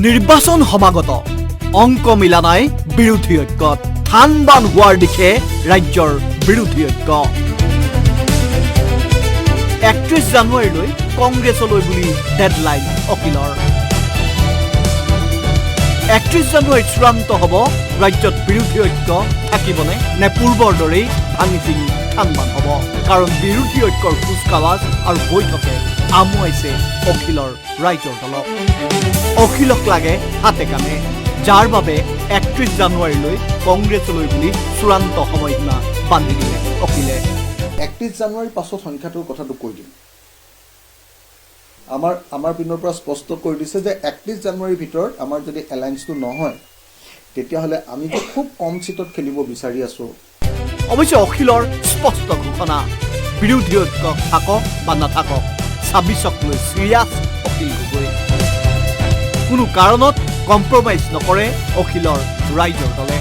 নিৰ্বাচন সমাগত অংক মিলা নাই বিৰোধী ঐক্যত থান বান হোৱাৰ দিশে ৰাজ্যৰ বিৰোধী ঐক্য 31 জানুৱাৰীলৈ কংগ্ৰেছলৈ বুলি ডেডলাইন অখিলৰ 31 জানুৱাৰীত চূড়ান্ত হ'ব ৰাজ্যত বিৰোধী ঐক্য থাকিবনে নে পূৰ্বৰ দৰেই ভাঙি চিঙি থান বান হ'ব কাৰণ বিৰোধী ঐক্যৰ কুচকাৱাজ আৰু বৈঠকে আমুৱাইছে অখিলৰ ৰাইজৰ দলক অখিলক লাগে হাতে কামে যাৰ বাবে 31 জানুৱাৰীলৈ কংগ্ৰেছলৈ বুলি চূড়ান্ত সময়সীমা বান্ধি দিলে অখিলে 31 জানুৱাৰীৰ পাছত সংখ্যাটোৰ কথাটো কৈ দিম আমাৰ পিনৰ পৰা স্পষ্ট কৰি দিছে যে 31 জানুৱাৰীৰ ভিতৰত আমাৰ যদি এলায়েন্সটো নহয় তেতিয়াহ'লে আমি খুব কম সিটত খেলিব বিচাৰি আছো অৱশ্যে অখিলৰ স্পষ্ট ঘোষণা বিৰোধী ঐক্য থাকক বা নাথাকক 26ক লৈ চিৰিয়াছ অখিল গগৈ কোনো কাৰণত কম্প্ৰমাইজ নকৰে অখিলৰ ৰাইজৰ দলে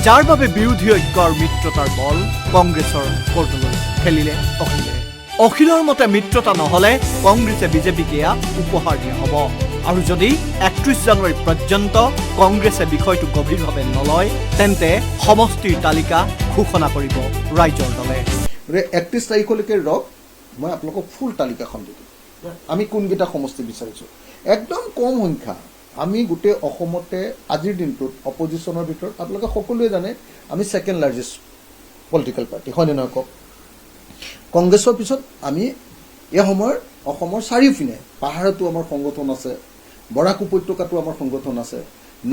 যাৰ বাবে বিৰোধী ঐক্যৰ মিত্ৰতাৰ বল কংগ্ৰেছৰ কৰ্টলৈ খেলিলে অখিলে অখিলৰ মতে মিত্ৰতা নহ'লে কংগ্ৰেছে বিজেপিক এয়া উপহাৰ দিয়া হ'ব আৰু যদি 31 জানুৱাৰী পৰ্যন্ত কংগ্ৰেছে বিষয়টো গভীৰভাৱে নলয় তেন্তে সমষ্টিৰ তালিকা ঘোষণা কৰিব ৰাইজৰ দলে 31 তাৰিখলৈকে ৰক মই আপোনালোকক ফুল তালিকাখন দি দিম আমি কোনকেইটা সমষ্টি বিচাৰিছো একদম কম সংখ্যা আমি গোটেই অসমতে আজিৰ দিনটোত অপজিশ্যনৰ ভিতৰত আপোনালোকে সকলোৱে জানে আমি ছেকেণ্ড লাৰ্জেষ্ট পলিটিকেল পাৰ্টি হয়নে নহয় কওক কংগ্ৰেছৰ পিছত আমি এই সময়ৰ অসমৰ চাৰিওপিনে পাহাৰতো আমাৰ সংগঠন আছে বৰাক উপত্যকাতো আমাৰ সংগঠন আছে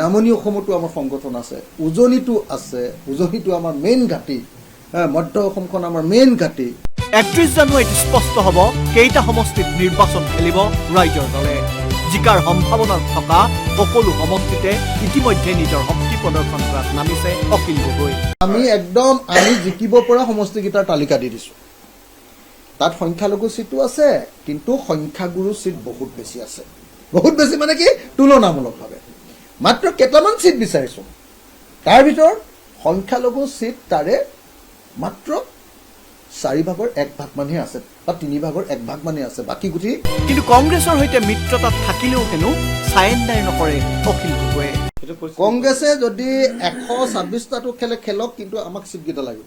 নামনি অসমতো আমাৰ সংগঠন আছে উজনিতো আছে উজনিতো আমাৰ মেইন ঘাটি মধ্য অসমখন আমাৰ মেইন ঘাটি 31 জানুৱাৰীত স্পষ্ট হ'ব কেইটা সমষ্টিত নিৰ্বাচন খেলিব ৰাইজৰ দলে জিকাৰ সম্ভাৱনা থকা সকলো সমষ্টিতে ইতিমধ্যে নিজৰ শক্তি প্ৰদৰ্শন কৰাত নামিছে অখিল গগৈ আমি জিকিব পৰা সমষ্টিকেইটাৰ তালিকা দি দিছো তাত সংখ্যালঘু সিটো আছে কিন্তু সংখ্যাগুৰু সিট বহুত বেছি আছে বহুত বেছি মানে কি তুলনামূলকভাৱে মাত্ৰ কেইটামান সিট বিচাৰিছো তাৰ ভিতৰত সংখ্যালঘু সিট তাৰে মাত্ৰ 4 ভাগৰ 1 ভাগ মানহে আছে বা 3 ভাগৰ 1 ভাগ মানে আছে বাকি গুটি কিন্তু কংগ্ৰেছৰ সৈতে মিত্ৰতাত থাকিলেও হেনো চায়েণ্ডাৰ নকৰে অখিল গগৈয়ে কংগ্ৰেছে যদি 126টাটো খেলক কিন্তু আমাক সিটকেইটা লাগিব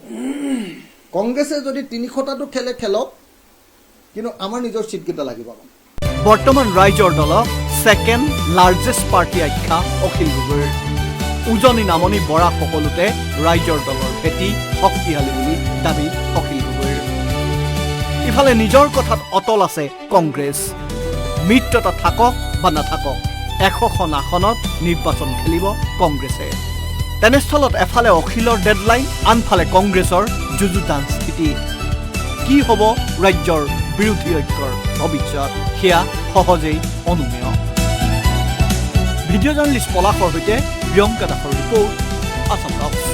কংগ্ৰেছে যদি 300টাটো খেলক কিন্তু আমাৰ নিজৰ সিটকেইটা লাগিব বৰ্তমান ৰাইজৰ দলক ছেকেণ্ড লাৰ্জেষ্ট পাৰ্টি আখ্যা অখিল গগৈৰ উজনি নামনি বৰা সকলোতে ৰাইজৰ দলৰ ভেটি শক্তিশালী বুলি দাবী অখিল গগৈৰ ইফালে নিজৰ কথাত অটল আছে কংগ্ৰেছ মিত্ৰতা থাকক বা নাথাকক 100খন আসনত নিৰ্বাচন খেলিব কংগ্ৰেছে তেনেস্থলত এফালে অখিলৰ ডেডলাইন আনফালে কংগ্ৰেছৰ যুঁজুতান স্থিতি কি হ'ব ৰাজ্যৰ বিৰোধী ঐক্যৰ ভৱিষ্যত সেয়া সহজেই অনুমেয় ভিডিঅ' জাৰ্নেলিষ্ট পলাশৰ সৈতে প্ৰিয়ংকা দাসৰ ৰিপৰ্ট আছাম টাইমছ